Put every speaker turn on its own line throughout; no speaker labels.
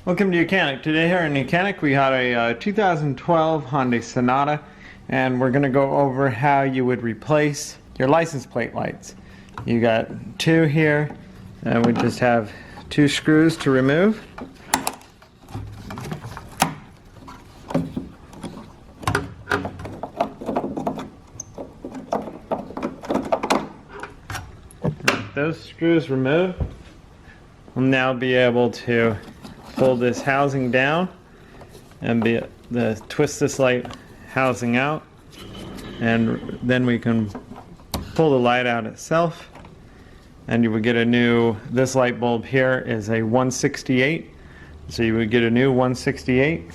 Welcome to YOUCANIC. Today here in YOUCANIC we had a 2012 Hyundai Sonata, and we're going to go over how you would replace your license plate lights. You got two here, and we just have two screws to remove. With those screws removed, we'll now be able to pull this housing down and twist this light housing out, and then we can pull the light out itself, and you would get a new, this light bulb here is a 168, so you would get a new 168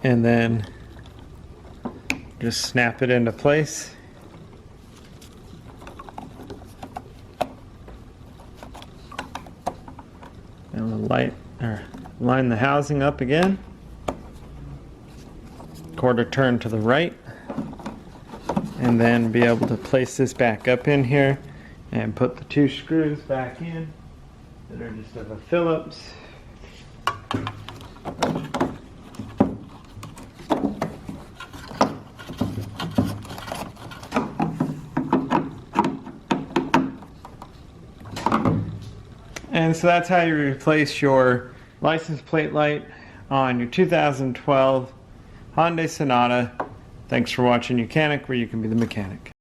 and then just snap it into place. And the light, or line the housing up again, quarter turn to the right, and then be able to place this back up in here and put the two screws back in that are just of a Phillips. And so that's how you replace your license plate light on your 2012 Hyundai Sonata. Thanks for watching YOUCANIC, where you can be the mechanic.